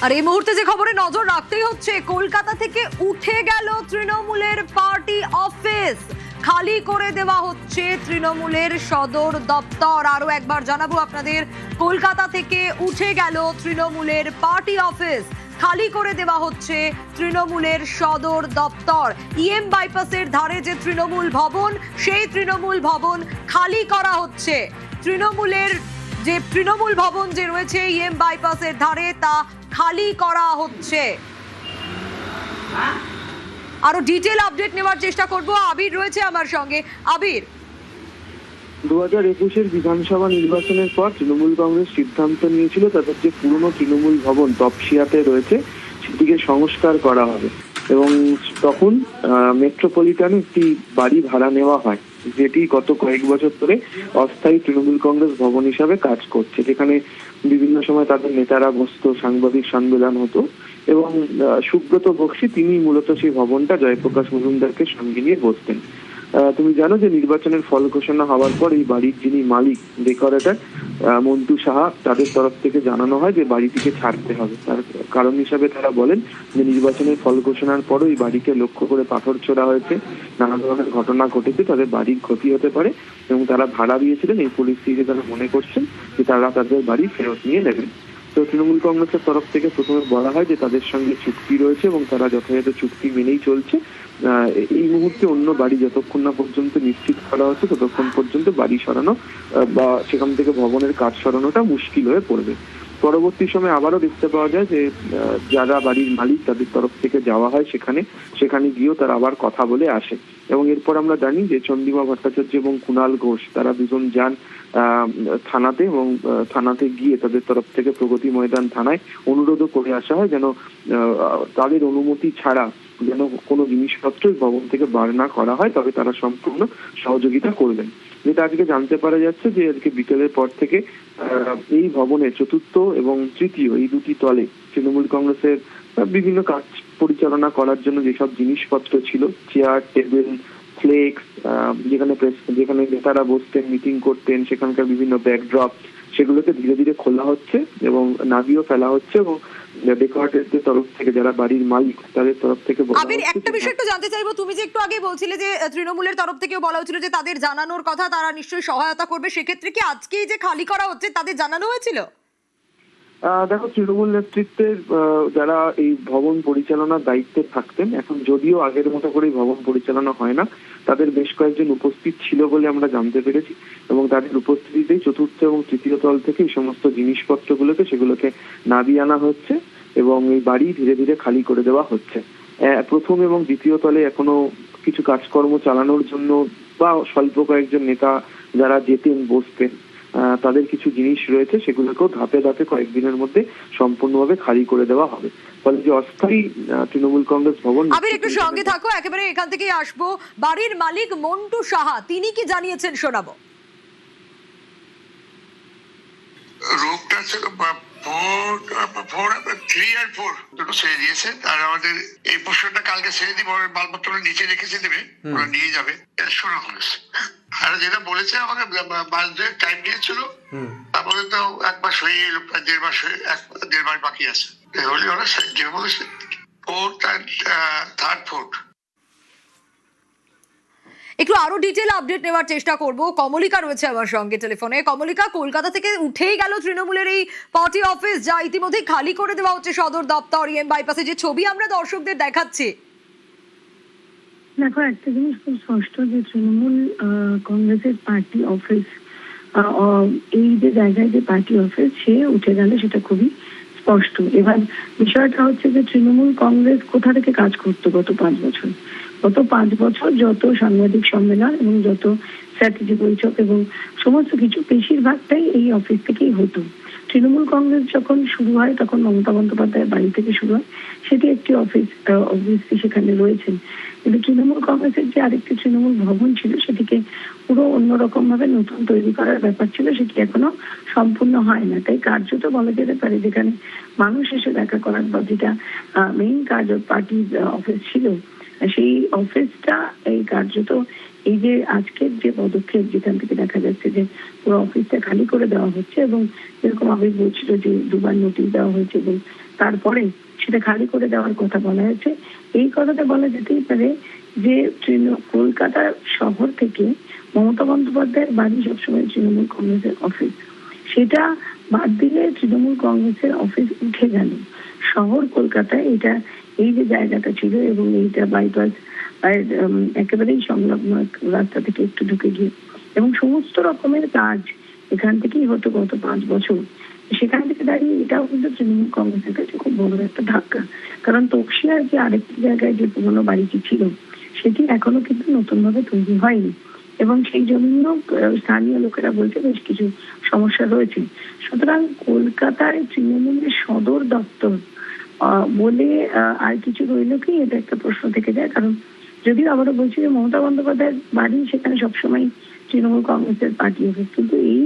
আর এই মুহূর্তে যে খবরে নজর রাখতেই হচ্ছে, কলকাতা থেকে উঠে গেল তৃণমূলের পার্টি অফিস, খালি করে দেওয়া হচ্ছে তৃণমূলের সদর দপ্তর। আরো একবার জানাবো আপনাদের, কলকাতা থেকে উঠে গেল তৃণমূলের পার্টি অফিস, খালি করে দেওয়া হচ্ছে তৃণমূলের সদর দপ্তর। ইএম বাইপাসের ধারে যে তৃণমূল ভবন, সেই তৃণমূল ভবন খালি করা হচ্ছে। তৃণমূলের যে তৃণমূল ভবন যে রয়েছে ইএম বাইপাসের ধারে, তা খালি করা হচ্ছে। আরো ডিটেল আপডেট নেওয়ার চেষ্টা করব। আবির রয়েছে আমার সঙ্গে। আবির, 2021-এর বিধানসভা নির্বাচনের পর তৃণমূল কংগ্রেস সিদ্ধান্ত নিয়েছিল তাদের যে পুরনো তৃণমূল ভবন তপসিয়াতে রয়েছে সেটিকে সংস্কার করা হবে, এবং তখন মেট্রোপলিটনে একটি বাড়ি ভাড়া নেওয়া হয়, যেটি গত কয়েক বছর ধরে অস্থায়ী তৃণমূল কংগ্রেস ভবন হিসাবে কাজ করছে, যেখানে বিভিন্ন সময় তাদের নেতারা বসতো, সাংবাদিক সম্মেলন হতো, এবং সুব্রত বক্সী তিনি মূলত সেই ভবনটা জয়প্রকাশ মজুমদারকে সঙ্গে নিয়ে বসতেন। তুমি জানো যে নির্বাচনের ফল ঘোষণা হওয়ার পর এই বাড়ির যিনি মালিক ডেকোরেটর মন্টু সাহা, তাদের তরফ থেকে জানানো হয় যে বাড়িটিকে ছাড়তে হবে। তার কারণ হিসাবে তারা বলেন যে নির্বাচনের ফল ঘোষণার পরও এই বাড়িকে লক্ষ্য করে পাথর ছোড়া হয়েছে, নানা ধরনের ঘটনা ঘটেছে, তাদের বাড়ির ক্ষতি হতে পারে, এবং তারা ভাড়া দিয়েছিলেন। এই পরিস্থিতিতে তারা মনে করছেন যে তারা তাদের বাড়ি ফেরত নিয়ে নেবেন। তো তৃণমূল কংগ্রেসের তরফ থেকে প্রথমে বলা হয় যে তাদের সঙ্গে চুক্তি রয়েছে এবং তারা যথাযথ চুক্তি মেনেই চলছে। এই মুহূর্তে অন্য বাড়ি যতক্ষণ না পর্যন্ত নিশ্চিত করা হচ্ছে ততক্ষণ পর্যন্ত বাড়ি সরানো বা সেখান থেকে ভবনের কাজ সরানোটা মুশকিল হয়ে পড়বে। পরবর্তী সময় আবারও দেখতে পাওয়া যায় যে যারা বাড়ির মালিক তাদের তরফ থেকে যাওয়া হয় সেখানে গিয়েও তারা আবার কথা বলে আসে, এবং এরপর আমরা জানি যে চন্দ্রিমা ভট্টাচার্য এবং কুণাল ঘোষ তারা দুজন যান থানাতে, এবং থানাতে গিয়ে তাদের তরফ থেকে প্রগতি ময়দান থানায় অনুরোধও করে আসা হয় যেন তাদের অনুমতি ছাড়া যেন কোনো জিনিসপত্র ভবন থেকে বার না করা হয়, তবে তারা সম্পূর্ণ সহযোগিতা করবেন। যেটা আজকে জানতে পারা যাচ্ছে যে আজকে বিকেলের পর থেকে এই ভবনের চতুর্থ এবং তৃতীয় এই দুটি তলে তৃণমূল কংগ্রেসের বিভিন্ন কাজ পরিচালনা করার জন্য যেসব জিনিসপত্র ছিল, চেয়ার, টেবিল, ফ্লেক্স, যেখানে নেতারা বসতেন, মিটিং করতেন, সেখানকার বিভিন্ন ব্যাকড্রপ, সেগুলোকে ধীরে ধীরে খোলা হচ্ছে এবং নামিয়েও ফেলা হচ্ছে, এবং ডেকোরেটরদের তরফ থেকে যারা বাড়ির মালিক তাদের তরফ থেকে আবির, একটা বিষয় একটু জানতে চাইবো। তুমি যে একটু আগে বলছিলে যে তৃণমূলের তরফ থেকেও বলা হয়েছিল যে তাদের জানানোর কথা, তারা নিশ্চয়ই সহায়তা করবে, সেক্ষেত্রে কি আজকেই যে খালি করা হচ্ছে তাদের জানানো হয়েছিল? দেখো, তৃণমূল নেতৃত্বের যারা এই ভবন পরিচালনার দায়িত্বে থাকতেন, এখন যদিও আগের মতো করে ভবন পরিচালনা হয় না, তাদের বেশ কয়েকজন উপস্থিত ছিল বলে আমরা জানতে পেরেছি, এবং তাদের উপস্থিতিতেই চতুর্থ এবং তৃতীয় তল থেকে এই সমস্ত সেগুলোকে নামিয়ে আনা হচ্ছে এবং এই বাড়ি ধীরে ধীরে খালি করে দেওয়া হচ্ছে। প্রথম এবং দ্বিতীয় তলে এখনো কিছু কাজকর্ম চালানোর জন্য বা স্বল্প কয়েকজন নেতা যারা যেতেন, বসতেন, তাদের কিছু জিনিস রয়েছে, সেগুলোকেও ধাপে ধাপে কয়েকদিনের মধ্যে সম্পূর্ণভাবে খালি করে দেওয়া হবে। ফলে যে অস্থায়ী তৃণমূল কংগ্রেস ভবন। আবির, একটু সঙ্গে থাকো, একেবারে এখান থেকেই আসবো। বাড়ির মালিক মন্টু সাহা তিনি কি জানিয়েছেন শোনাবো। রোগটা ছিল 3 আর 4 দুটো ছেড়ে দিয়েছে, আর আমাদের এই পোস্টারটা কালকে ছেড়ে দিব, মালপত্র নিচে রেখেছে দেবে, ওরা নিয়ে যাবে, শোনা হয়েছে। আর যেটা বলেছে আমাকে মাস 2 টাইম দিয়েছিল, তারপরে তো 1 মাস হয়ে এলো, প্রায় 1.5 মাস হয়ে 1.5 মাস বাকি আছে। হলে ওরা যে বলেছে 4th and 3rd, 4th। একটু আরো ডিটেল আপডেট নেওয়ার চেষ্টা করব। কমলিকা রয়েছে আমার সঙ্গে টেলিফোনে। কমলিকা, কলকাতা থেকে উঠেই গেল তৃণমূলের এই পার্টি অফিস, যা ইতিমধ্যে খালি করে দেওয়া হচ্ছে সদর দপ্তর ইএম বাইপাসে, যে ছবি আমরা দর্শকদের দেখাচ্ছি। দেখো, একটা জিনিস খুব স্পষ্ট যে তৃণমূল কংগ্রেসের পার্টি অফিস, এই যে জায়গায় যে পার্টি অফিস সে উঠে গেল, সেটা খুবই স্পষ্ট। এবার বিষয়টা হচ্ছে যে তৃণমূল কংগ্রেস কোথা থেকে কাজ করতো গত 5 বছর। গত 5 বছর যত সাংবাদিক সম্মেলন এবং যত স্ট্র্যাটেজি বৈঠক এবং সমস্ত কিছু বেশিরভাগটাই এই অফিস থেকেই হতো। তৃণমূল কংগ্রেস যখন শুরু হয় তখন মমতা বন্দ্যোপাধ্যায়ের বাড়ি থেকে শুরু হয়, সেটি একটি অফিস অবভিয়াসলি সেখানে রয়েছেন। কিন্তু তৃণমূল কংগ্রেসের যে আরেকটি তৃণমূল ভবন ছিল সেটিকে পুরো অন্যরকম ভাবে নতুন তৈরি করার ব্যাপার ছিল, সেটি এখনো সম্পূর্ণ হয় না। তাই কার্যত বলা যেতে পারে যেখানে মানুষ এসে দেখা করার বা যেটা মেইন কার্য পার্টির অফিস ছিল, সেই অফিসটা এই কার্যত এই যে আজকের যে পদক্ষেপ, যেখান থেকে দেখা যাচ্ছে যে পুরো অফিসটা খালি করে দেওয়া হচ্ছে, এবং যেরকম আবির বলছিল যে দুবার নোটিশ দেওয়া হয়েছে এবং তারপরে সেটা খালি করে দেওয়ার কথা বলা হয়েছে, এই কথাটা বলা যেতেই পারে যে কলকাতা শহর থেকে মমতা বন্দ্যোপাধ্যায়ের বাড়ি সবসময় তৃণমূল কংগ্রেসের অফিস, সেটা বাদ দিলে তৃণমূল কংগ্রেসের অফিস উঠে গেল। শহর কলকাতায় এটা এই যে জায়গাটা ছিল, এবং এইটা বাইপাস একেবারেই সংলগ্ন রাস্তা থেকে একটু ঢুকে গিয়ে, এবং সমস্ত রকমের কাজ এখান থেকেই হতো গত 5 বছর। সেখান থেকে দাঁড়িয়ে এটাও কিন্তু তৃণমূল কংগ্রেসের কাছে খুব বড় একটা ধাক্কা, কারণ তকসিয়ার যে আরেকটি জায়গায় যে পুরোনো বাড়িটি ছিল সেটি এখনো কিন্তু নতুন ভাবে তৈরি হয়নি, এবং সেই জন্য স্থানীয় লোকেরা বলছে বেশ কিছু সমস্যা রয়েছে। সুতরাং কলকাতায় তৃণমূলের সদর দপ্তর বলে আর কিছু রইল কি, এটা একটা প্রশ্ন থেকে যায়। কারণ যদিও আবারও বলছি যে মমতা বন্দ্যোপাধ্যায়ের বাড়ি সেখানে সবসময় তৃণমূল কংগ্রেসের পার্টি অফিস, কিন্তু এই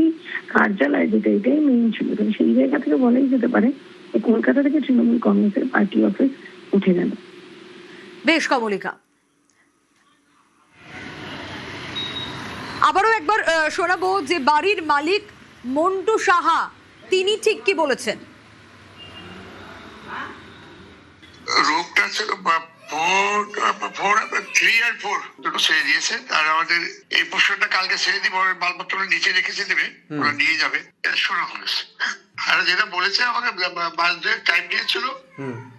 কার্যালয় যেটা এটাই মেইন ছিল, সেই জায়গা থেকে বলাই যেতে পারে যে কলকাতা থেকে তৃণমূল কংগ্রেসের পার্টি অফিস উঠে গেল। বেশ কমলিকা, আবারও একবার শোনাবো যে বাড়ির মালিক মন্টু সাহা তিনি ঠিক কি বলেছেন। রোগটা ছিল 3 আর 4 দুটো ছেড়ে দিয়েছে, আর আমাদের এই পোস্টারটা কালকে ছেড়ে দিব, মালপত্র নিচে রেখেছে দেবে, ওরা নিয়ে যাবে, এটা শোনা হয়েছে। আর যেটা বলেছে আমাকে মাস 2 টাইম দিয়েছিল,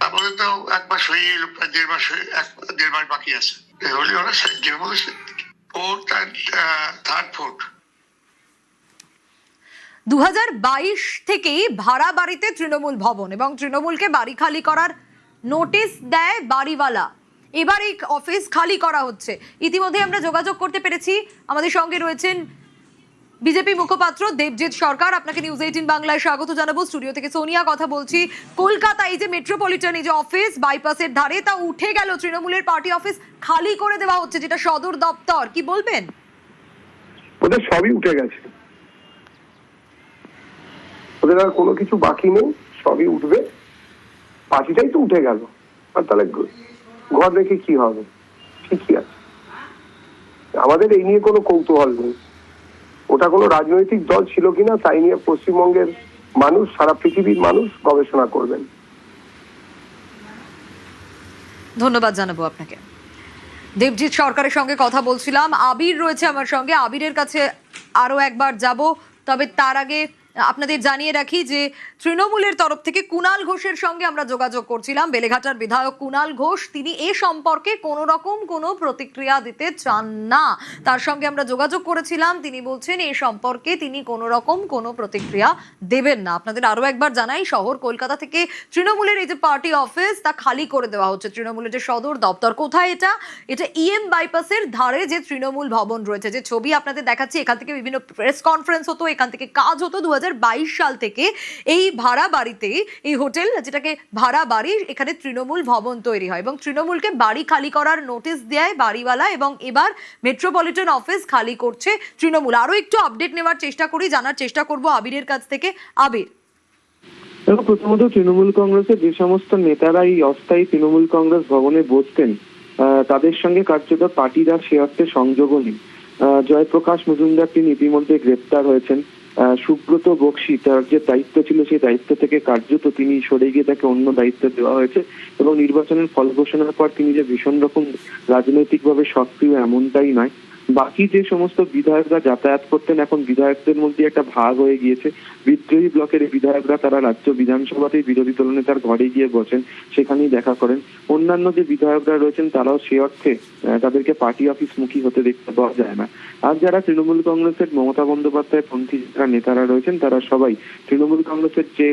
তারপরে তো 1 মাস হয়ে এলো, প্রায় 1.5 মাস হয়ে 1.5 মাস বাকি আছে। হলে ওরা যেটা বলেছে 4th and 3rd 4th 2022 থেকেই ভাড়া বাড়িতে তৃণমূল ভবন এবং তৃণমূলকে বাড়ি খালি করার নোটিশ দেয় বাড়িওয়ালা। এবার এই অফিস খালি করা হচ্ছে। ইতিমধ্যে আমরা যোগাযোগ করতে পেরেছি, আমাদের সঙ্গে রয়েছেন বিজেপি মুখপাত্র দেবজিৎ সরকার। আপনাকে নিউজ 18 বাংলায় স্বাগত জানাবো। স্টুডিও থেকে সোনিয়া কথা বলছি। কলকাতা এই যে মেট্রোপলিটন এই যে অফিস বাইপাসের ধারে, তা উঠে গেল, তৃণমূলের পার্টি অফিস খালি করে দেওয়া হচ্ছে, যেটা সদর দপ্তর, কি বলবেন? ওদের সবই উঠে গেছে, ওদের আর কোনো কিছু বাকি নেই, সবই উঠবে। পার্টিটাই তো উঠে গেল, আর তাহলে ঘর রেখে কি হবে? ঠিকই আছে, আমাদের এই নিয়ে কোনো কৌতূহল নেই। ওটা কোনো রাজনৈতিক দল ছিল কিনা তাই নিয়ে পশ্চিমবঙ্গের মানুষ, সারা পৃথিবীর মানুষ গবেষণা করবেন। ধন্যবাদ জানাবো আপনাকে। দেবজিৎ সরকারের সঙ্গে কথা বলছিলাম। আবির রয়েছে আমার সঙ্গে, আবিরের কাছে আরো একবার যাব, তবে তার আগে আপনাদের জানিয়ে রাখি যে তৃণমূলের তরফ থেকে কুণাল ঘোষের সঙ্গে আমরা যোগাযোগ করছিলাম। বেলেঘাটার বিধায়ক কুণাল ঘোষ, তিনি এ সম্পর্কে কোনো রকম কোনো প্রতিক্রিয়া দিতে চান না। তার সঙ্গে আমরা যোগাযোগ করেছিলাম, তিনি বলছেন এ সম্পর্কে তিনি কোনো রকম কোনো প্রতিক্রিয়া দেবেন না। আপনাদের আরো একবার জানাই, শহর কলকাতা থেকে তৃণমূলের এই যে পার্টি অফিস তা খালি করে দেওয়া হচ্ছে। তৃণমূলের যে সদর দপ্তর কোথায়, এটা ইএম বাইপাসের ধারে যে তৃণমূল ভবন রয়েছে, যে ছবি আপনাদের দেখাচ্ছি, এখান থেকে বিভিন্ন প্রেস কনফারেন্স হতো, এখান থেকে কাজ হতো। 2022 সাল থেকে এই ভাড়া বাড়িতে, এই হোটেল যেটাকে ভাড়া বাড়ি, এখানে তৃণমূল ভবন তৈরি হয় এবং তৃণমূলকে বাড়ি খালি করার নোটিশ দেয় বাড়িওয়ালা, এবং এবার মেট্রোপলিটন অফিস খালি করছে তৃণমূল। আরো একটু আপডেট নেওয়ার চেষ্টা করি, জানার চেষ্টা করব আবিরের কাছ থেকে। আবির, প্রথমত তৃণমূল কংগ্রেসের যে সমস্ত নেতারা এই অস্থায়ী তৃণমূল কংগ্রেস ভবনে বসতেন তাদের সঙ্গে কার্যত পার্টিরা সে অর্থে সংযোগও নেই। জয়প্রকাশ মজুমদার তিনি ইতিমধ্যে গ্রেপ্তার হয়েছেন। সুব্রত বক্সি, তার যে দায়িত্ব ছিল সেই দায়িত্ব থেকে কার্যত তিনি সরে গিয়ে তাকে অন্য দায়িত্ব দেওয়া হয়েছে, এবং নির্বাচনের ফল ঘোষণার পর তিনি যে ভীষণ রকম রাজনৈতিকভাবে সক্রিয় এমনটাই নয়। বাকি যে সমস্ত বিধায়করা যাতায়াত করতেন, এখন বিধায়কদের মধ্যে একটা ভাগ হয়ে গিয়েছে। বিদ্রোহী ব্লকের বিধায়করা তারা রাজ্য বিধানসভাতেই বিরোধী দলনেতার ঘরে গিয়ে বসেন, সেখানেই দেখা করেন। অন্যান্য যে বিধায়করা রয়েছেন তারাও সে অর্থে তাদেরকে পার্টি অফিস মুখী হতে দেখতে পাওয়া যায় না। আর যারা তৃণমূল কংগ্রেসের মমতা বন্দ্যোপাধ্যায় পন্থী যারা নেতারা রয়েছেন তারা সবাই তৃণমূল কংগ্রেসের যে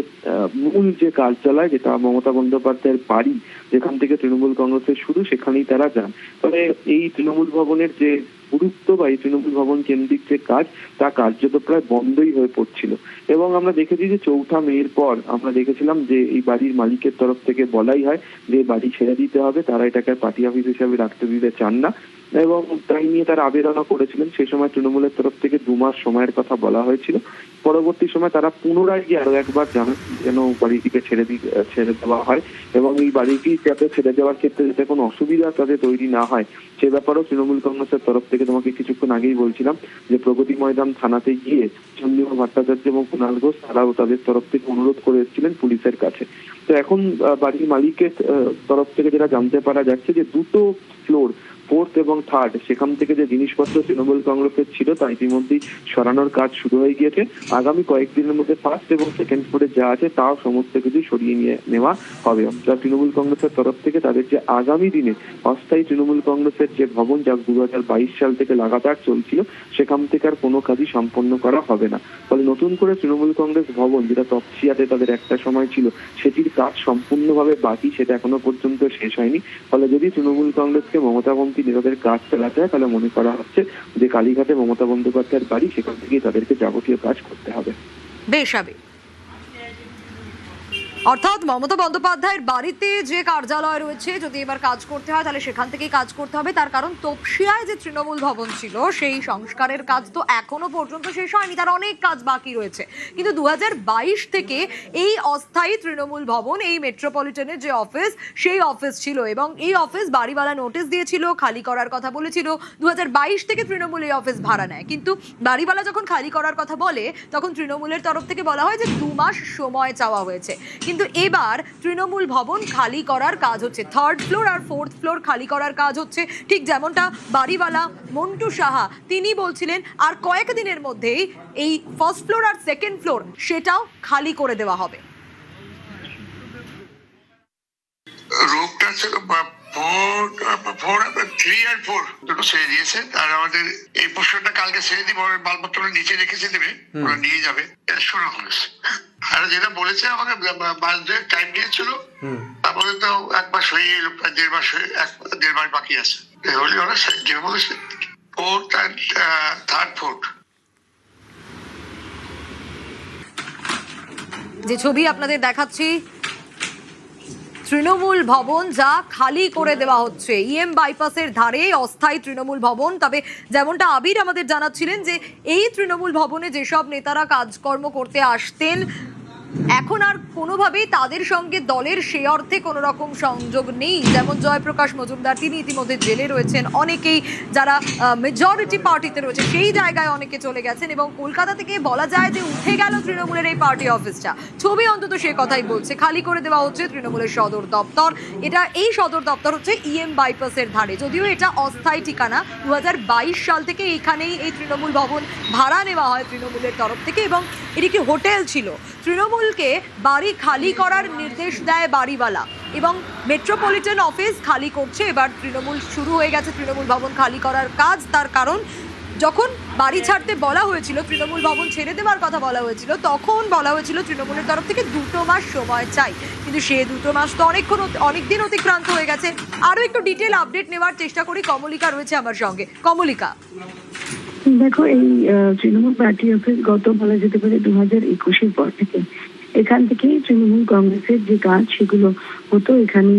মূল যে কার্যালয়, যেটা মমতা বন্দ্যোপাধ্যায়ের বাড়ি, যেখান থেকে তৃণমূল কংগ্রেসের শুরু, সেখানেই তারা যান। তবে এই তৃণমূল ভবনের যে গুরুত্ব বা এই তৃণমূল ভবন কেন্দ্রিক যে কাজ, তা কার্যত প্রায় বন্ধই হয়ে পড়ছিল। এবং আমরা দেখেছি যে 4 মের পর আমরা দেখেছিলাম যে এই বাড়ির মালিকের তরফ থেকে বলাই হয় যে বাড়ি ছেড়ে দিতে হবে, তারা এটাকে পার্টি অফিস হিসাবে রাখতে দিতে চান না। এবং তাই নিয়ে তারা আবেদনও করেছিলেন। সেই সময় তৃণমূলের তরফ থেকে 2 মাস সময়ের কথা বলা হয়েছিল। পরবর্তী সময় তারা পুনরায় গিয়ে আরো একবার জানান যেন বাড়িটিকে ছেড়ে দেওয়া হয় এবং এই বাড়িটি যাতে ছেড়ে দেওয়ার ক্ষেত্রে যাতে কোনো অসুবিধা তাদের তৈরি না হয় সে ব্যাপারেও তৃণমূল কংগ্রেসের তরফ থেকে, তোমাকে কিছুক্ষণ আগেই বলছিলাম যে প্রগতি ময়দান থানাতে গিয়ে চন্দ্রিমা ভট্টাচার্য এবং কুণাল ঘোষ তারাও তাদের তরফ থেকে অনুরোধ করে এসেছিলেন পুলিশের কাছে। তো এখন বাড়ির মালিকের তরফ থেকে যেটা জানতে পারা যাচ্ছে যে 2টো ফ্লোর, 4th এবং 3rd, সেখান থেকে যে জিনিসপত্র তৃণমূল কংগ্রেসের ছিল তা ইতিমধ্যেই সরানোর কাজ শুরু হয়ে গিয়েছে। আগামী কয়েকদিনের মধ্যে 1st এবং 2nd ফ্লোরে যা আছে তাও সমস্ত কিছু সরিয়ে নিয়ে নেওয়া হবে। যা তৃণমূল কংগ্রেসের তরফ থেকে তাদের যে আগামী দিনে অস্থায়ী তৃণমূল কংগ্রেসের যে ভবন যা 2022 সাল থেকে লাগাতার চলছিল সেখান থেকে আর কোনো কাজই সম্পন্ন করা হবে না। ফলে নতুন করে তৃণমূল কংগ্রেস ভবন যেটা তপসিয়াতে তাদের একটা সময় ছিল সেটির কাজ সম্পূর্ণভাবে বাকি, সেটা এখনো পর্যন্ত শেষ হয়নি। ফলে যদি তৃণমূল কংগ্রেসকে মমতা নেতাদের কাজ চালাতে হয় তাহলে মনে করা হচ্ছে যে কালীঘাটে মমতা বন্দ্যোপাধ্যায়ের বাড়ি, সেখান থেকেই তাদেরকে যাবতীয় কাজ করতে হবে। বেশাবে অর্থাৎ মমতা বন্দ্যোপাধ্যায়ের বাড়িতে যে কার্যালয় রয়েছে যদি এবার কাজ করতে হয় তাহলে সেখান থেকেই কাজ করতে হবে। তার কারণ তপসিয়ায় যে তৃণমূল ভবন ছিল সেই সংস্কারের কাজ তো এখনো পর্যন্ত শেষ হয়নি, তার অনেক কাজ বাকি রয়েছে। কিন্তু 2022 থেকে এই অস্থায়ী তৃণমূল ভবন, এই মেট্রোপলিটনের যে অফিস সেই অফিস ছিল এবং এই অফিস বাড়িওয়ালা নোটিশ দিয়েছিল, খালি করার কথা বলেছিল। 2022 থেকে তৃণমূল এই অফিস ভাড়া নেয়, কিন্তু বাড়িওয়ালা যখন খালি করার কথা বলে তখন তৃণমূলের তরফ থেকে বলা হয় যে 2 মাস সময় চাওয়া হয়েছে। কিন্তু এবার তৃণমূল ভবন খালি করার কাজ হচ্ছে, 3rd ফ্লোর আর 4th ফ্লোর খালি করার কাজ হচ্ছে। ঠিক যেমনটা বাড়িওয়ালা মন্টু সাহা তিনি বলছিলেন আর কয়েকদিনের মধ্যেই এই 1st ফ্লোর আর 2nd ফ্লোর সেটাও খালি করে দেওয়া হবে। রূপটা ছিল 3 আর 4 দুটো ছেড়ে দিয়েছে। আর আমাদের এই পোর্শনটা কালকে ছেড়ে দিব, মালপত্র নিচে রেখেছে দেবে, ওরা নিয়ে যাবে। এটা শোনা হয়েছে। আর যেটা বলেছে আমাকে মাস 2 টাইম দিয়েছিল, তারপরে তো 1 মাস হয়ে গেল, প্রায় 1.5 মাস হয়ে 1.5 মাস বাকি আছে। হলে ওরা যে বলেছে 4th and 3rd ফ্লোর। যে ছবি আপনাদের দেখাচ্ছি তৃণমূল ভবন যা খালি করে দেওয়া হচ্ছে, ইএম বাইপাসের ধারে অস্থায়ী তৃণমূল ভবন। তবে যেমনটা আবির আমাদের জানাচ্ছিলেন যে এই তৃণমূল ভবনে যেসব নেতারা কাজকর্ম করতে আসতেন এখন আর কোনোভাবেই তাদের সঙ্গে দলের সে অর্থে কোনো রকম সংযোগ নেই। যেমন জয়প্রকাশ মজুমদার তিনি ইতিমধ্যে জেলে রয়েছেন, অনেকেই যারা মেজরিটি পার্টিতে রয়েছে সেই জায়গায় অনেকে চলে গেছেন এবং কলকাতা থেকে বলা যায় যে উঠে গেল তৃণমূলের এই পার্টি অফিসটা। ছবি অন্তত সে কথাই বলছে, খালি করে দেওয়া হচ্ছে তৃণমূলের সদর দপ্তর। এই সদর দপ্তর হচ্ছে ইএম বাইপাসের ধারে, যদিও এটা অস্থায়ী ঠিকানা। 2022 সাল থেকে এখানেই এই তৃণমূল ভবন ভাড়া নেওয়া হয় তৃণমূলের তরফ থেকে এবং এটি কি হোটেল ছিল। তৃণমূলকে বাড়ি খালি করার নির্দেশ দেয় বাড়িওয়ালা এবং মেট্রোপলিটন অফিস খালি করছে। এবার তৃণমূল শুরু হয়ে গেছে তৃণমূল ভবন খালি করার কাজ। তার কারণ যখন বাড়ি ছাড়তে বলা হয়েছিল, তৃণমূল ভবন ছেড়ে দেওয়ার কথা বলা হয়েছিল, তখন বলা হয়েছিল তৃণমূলের তরফ থেকে 2 মাস সময় চাই। কিন্তু সে 2 মাস তো অনেকদিন অতিক্রান্ত হয়ে গেছে। আরো একটু ডিটেল আপডেট নেওয়ার চেষ্টা করি, কমলিকা রয়েছে আমার সঙ্গে। কমলিকা, দেখো, এই তৃণমূল পার্টি অফিস গত বলা যেতে পারে 2021-এর পর থেকে এখান থেকেই তৃণমূল কংগ্রেসের যে কাজ সেগুলো হতো। এখানে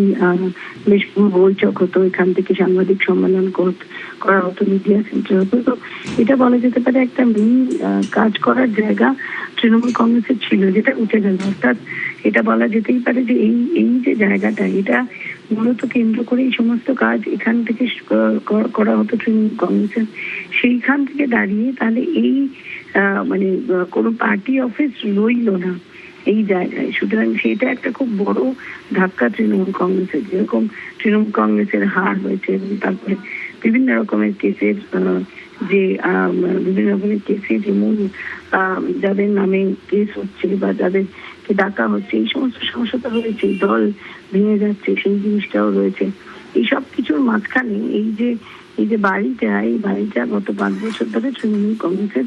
বেশ বৈঠক হতো, এখান থেকে সাংবাদিক সম্মেলন করা হতো, মিডিয়া সেন্টার হতো। তো এটা বলা যেতে পারে একটা মেইন কাজ করার জায়গা তৃণমূল কংগ্রেসের ছিল, যেটা উঠে গেল। অর্থাৎ এটা বলা যেতেই পারে যে এই যে জায়গাটা এটা মূলত কেন্দ্র করে এই সমস্ত কাজ এখান থেকে করা হতো তৃণমূল কংগ্রেসের। সেইখান থেকে দাঁড়িয়ে তাহলে এই মানে কোনো পার্টি অফিস রইল না এই জায়গায়। সুতরাং সেটা একটা খুব বড় ধাক্কা তৃণমূল কংগ্রেসের। যেরকম তৃণমূল কংগ্রেসের হার হয়েছে এবং তারপরে বিভিন্ন রকমের কেসের যে মূল যাদের নামে কেস হচ্ছে বা যাদেরকে ডাকা হচ্ছে, এই সমস্ত সমস্যাটা রয়েছে। দল ভেঙে যাচ্ছে সেই জিনিসটাও রয়েছে। এই সব কিছুর মাঝখানে এই যে বাড়িটা গত 5 বছর ধরে তৃণমূল কংগ্রেসের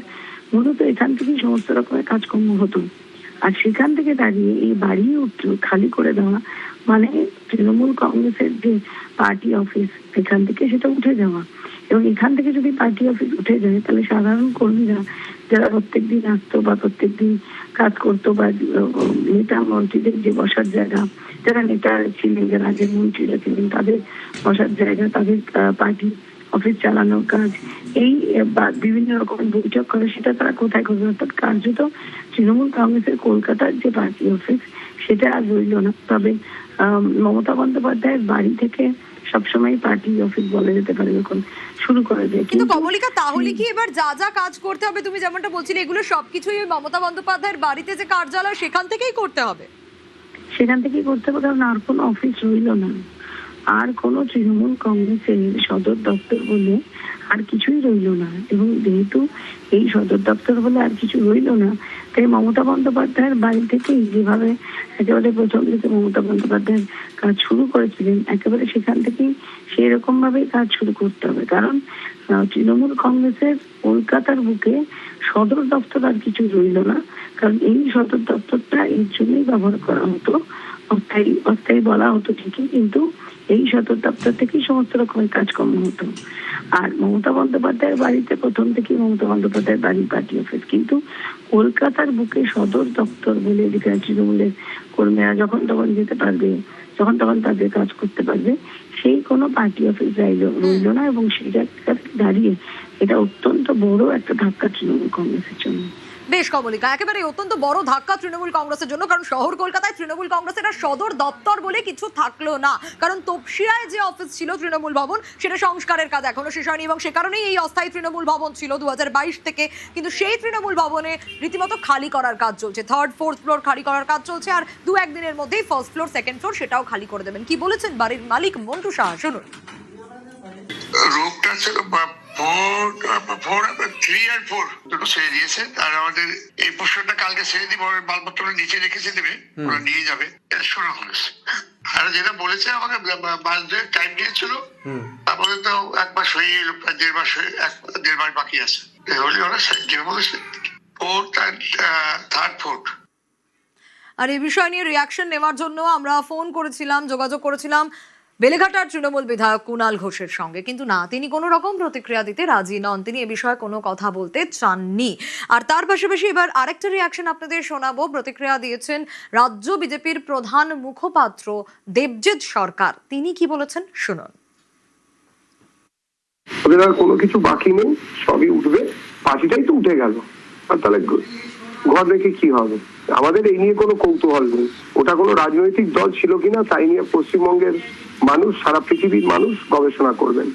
মূলত এখান থেকেই সমস্ত রকমের কাজকর্ম হতো। আর সেখান থেকে দাঁড়িয়ে এই বাড়ি খালি করে দেওয়া মানে তৃণমূল কংগ্রেসের যে পার্টি অফিস এখান থেকে সেটা উঠে যাওয়া। এবং এখান থেকে যদি পার্টি অফিস উঠে যায় তাহলে সাধারণ কর্মীরা যারা প্রত্যেকদিন আসতো বা প্রত্যেকদিন কাজ করতো বা নেতা মন্ত্রীদের যে বসার জায়গা, যারা নেতা ছিলেন, যারা আগের মন্ত্রীরা ছিলেন তাদের বসার জায়গা, তাদের পার্টি অফিস চালানোর কাজ, এই বিভিন্ন রকম বৈঠক করে, সেটা তারা কোথায় করবে? অর্থাৎ কার্যত তৃণমূল কংগ্রেসের কলকাতার যে পার্টি অফিস সেটা আর রইল না। তবে মমতা বন্দ্যোপাধ্যায়ের বাড়ি থেকে সবসময় পার্টি অফিস বলা যেতে পারে যখন শুরু করা যায়। কিন্তু কমলিকা, তাহলে কি এবার যা যা কাজ করতে হবে, তুমি যেমনটা বলছিলে, এগুলো সবকিছুই ওই মমতা বন্দ্যোপাধ্যায়ের বাড়িতে যে কার্যালয় সেখান থেকেই করতে হবে? সেখান থেকেই করতে হবে, কারণ আর কোনো অফিস রইল না, আর কোনো তৃণমূল কংগ্রেসের সদর দপ্তর বলে আর কিছুই রইল না। এবং যেহেতু এই সদর দপ্তর বলে আর কিছু রইল না, তাই মমতা বন্দ্যোপাধ্যায়ের বাড়ি থেকেই যেভাবে একেবারে প্রথম থেকে মমতা বন্দ্যোপাধ্যায়ের কাজ শুরু করেছিলেন, একেবারে সেখান থেকেই সেই রকম ভাবেই কাজ শুরু করতে হবে। কারণ তৃণমূল কংগ্রেসের কলকাতার বুকে সদর দপ্তর আর কিছু রইল না, কারণ এই সদর দপ্তরটা এর জন্যই ব্যবহার করা হতো, অস্থায়ী বলা হতো ঠিকই, কিন্তু এই সদর দপ্তর থেকেই সমস্ত রকমের কাজকর্ম হতো। আর মমতা বন্দ্যোপাধ্যায়ের বাড়িতে প্রথম থেকেই মমতা বন্দ্যোপাধ্যায়ের বাড়ির পার্টি অফিস, কিন্তু কলকাতার বুকে সদর দপ্তর বলে যেখানে তৃণমূলের কর্মীরা যখন তখন যেতে পারবে, যখন তখন তাদের কাজ করতে পারবে, সেই কোনো পার্টি অফিস রইল না। এবং সেই জায়গা থেকে দাঁড়িয়ে এটা অত্যন্ত বড় একটা ধাক্কা তৃণমূল কংগ্রেসের জন্য। বেশ কমলিকা, একেবারে অত্যন্ত বড় ধাক্কা তৃণমূল কংগ্রেসের জন্য, কারণ শহর কলকাতায় তৃণমূল কংগ্রেসের আর সদর দপ্তর বলে কিছু থাকলো না। কারণ তপসিয়ায় যে অফিস ছিল তৃণমূল ভবন, সেটা সংস্কারের কাজ এখনো শেষ হয়নি, এবং সে কারণেই এই অস্থায়ী তৃণমূল ভবন ছিল 2022 থেকে। কিন্তু সেই তৃণমূল ভবনে রীতিমতো খালি করার কাজ চলছে, 3rd 4th ফ্লোর খালি করার কাজ চলছে, আর 2-1 দিনের মধ্যেই 1st ফ্লোর 2nd ফ্লোর সেটাও খালি করে দেবেন। কি বলেছেন বাড়ির মালিক মন্টু সাহা, শুনুন। রোগটা ছিল 3 আর 4 দুটো ছেড়ে দিয়েছে, আর আমাদের এই পোস্টারটা কালকে ছেড়ে দিব, মালপত্র নিচে রেখেছে দেবে, ওরা নিয়ে যাবে, এটা শোনা হয়েছে। আর যেটা বলেছে আমাকে মাস 2 টাইম দিয়েছিল, তারপরে তো 1 মাস হয়ে গেল, 1.5 মাস হয়ে 1.5 মাস বাকি আছে। হলে ওরা যে বলেছে 4th আর 3rd 4th। আর এই বিষয় নিয়ে রিয়াকশন নেওয়ার জন্য আমরা ফোন করেছিলাম, যোগাযোগ করেছিলাম বেলেঘাটার তৃণমূল বিধায়ক কুণাল ঘোষের সঙ্গে, কিন্তু না, তিনি কোনো রকম প্রতিক্রিয়া দিতে রাজি নন, তিনি এ বিষয়ে কোনো কথা বলতে চাননি। আর তার পাশাপাশি এবার আরেকটা রিয়াকশন আপনাদের শোনাবো। প্রতিক্রিয়া দিয়েছেন রাজ্য বিজেপির প্রধান মুখপাত্র দেবজিৎ সরকার, তিনি কি বলেছেন শুনুন। ওদের আর কোনো কিছু বাকি নেই, সবই উঠবে, পার্টিটাই তো উঠে গেল, আর তাহলে ঘর রেখে কি হবে? আমাদের এই নিয়ে কোনো কৌতূহল নেই। ওটা কোনো রাজনৈতিক দল ছিল কিনা তাই নিয়ে পশ্চিমবঙ্গের মানুষ, সারা পৃথিবীর মানুষ গবেষণা করবেন।